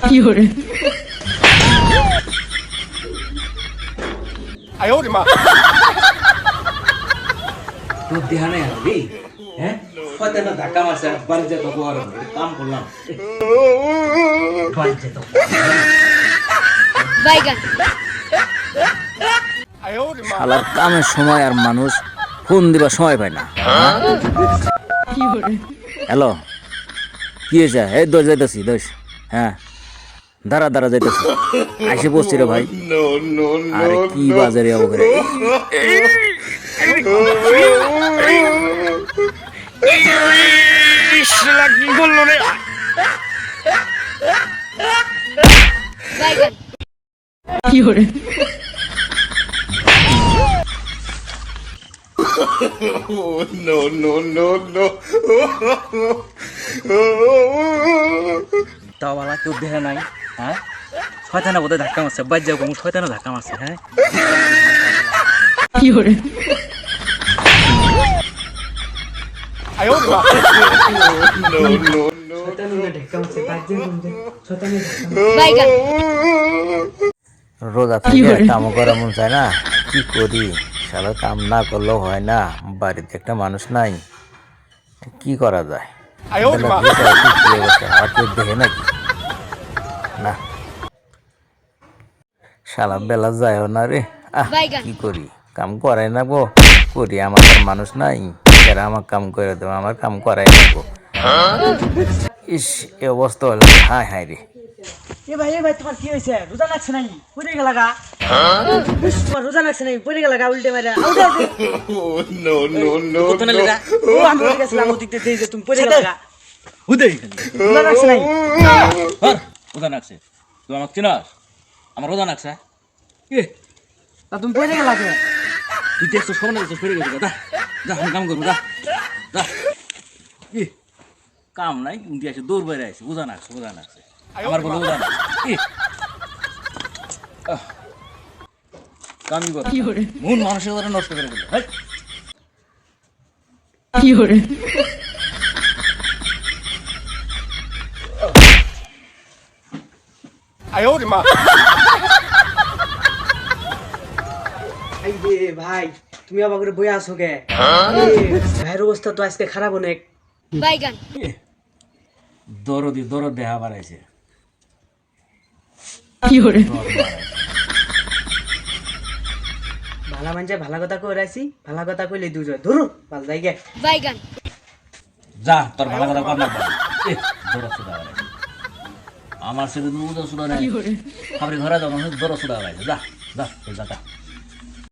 有人，哎呦我的妈！ তোর দেহা নাই রে হ্যাঁ হয়তো না ধাক্কা মারছে বাড়ি যেত কাম করলাম বাড়ি যেত বাইগান,哎呦我的妈！ শালার কামের সময় আর মানুষ ফোন দিবার সময় পায় না। 有人， হ্যালো, কি হয়েছে? এই দোষ যাইতেছি দোষ। হ্যাঁ, দাঁড়া দাঁড়া যাইতেছি, আইসে বসছি রে ভাই। আরে কি বাজারে যাবো করে? কি করলো রে? বাইগান, 有人， No no no no! তাওয়ালা তোর দেহা নাই হ্যাঁ শয়তানা বোধহয় ধাক্কা মারছে বাদ যাও শয়তানা ধাক্কা মারছে হ্যাঁ 有人， 哎呦我的妈！ No no no! বাইগান, রোজা কি থেকে করে? কাম করা মন চায় না, কি করি? শালা কাম না করলেও হয় না, বাড়িতে একটা মানুষ নাই, কি করা যায়? 哎呦我的妈！ আর কেউ দেখে নাকি? না, শালা বেলা যায়ও না রে। বাইগান। কি করি? কাম করাই না গো, করি আমার আর মানুষ নাই, এরা আমার কাম করে দেবো, আমার কাম করাই না গো। ইস, এ অবস্থা হলো, হায় হায় রে। এ ভাই তোমার কি হয়েছে রোজা লাগছে নাই পড়ে গেল গা তোমার রোজা লাগছে নাই পড়ে গেল গা উল্টে মারা out out No no no! ও আমি উঠে গেছিলাম ওদিকে দিয়ে যে তুমি পড়ে গেল গা হুদে রোজা লাগছে নাই রোজা নাকছে তুই আমাকে চিনাস আমার রোজা নাকছে এ তা তুমি পড়ে গেল কে তুই দেখছো সব না ফিরে গেছিস যা যা আমি কাম করবো যা যা কি কাম নাই দিয়ে আসে দৌড় বেড়ে আসে রোজা নাকছে আমার বলে রোজা নাকছে কামই কর 有人， মন মানুষের ওরা নষ্ট করে দিল 有人， 哎呦我的妈！ এই যে ভাই তুমি আবার করে বই আসো কে ভাইয়ের অবস্থা তো আজকে খারাপ অনেক বাইগান, দরদ দেহা বাড়াইছে 有人， ভালা মানছে ভালা কথা কই রাইছি ভালা কথা কইলে দুই জয় ধরু ভাল যাই গে বাইগান, যা তোর ভালো কথা কর না দরদ সুদা বাড়াইছে আমার ছেলে দুধ সুদা নাই 有人， আপনি ঘরে যাও দরদ সুদা বাড়াইছে যা যা যা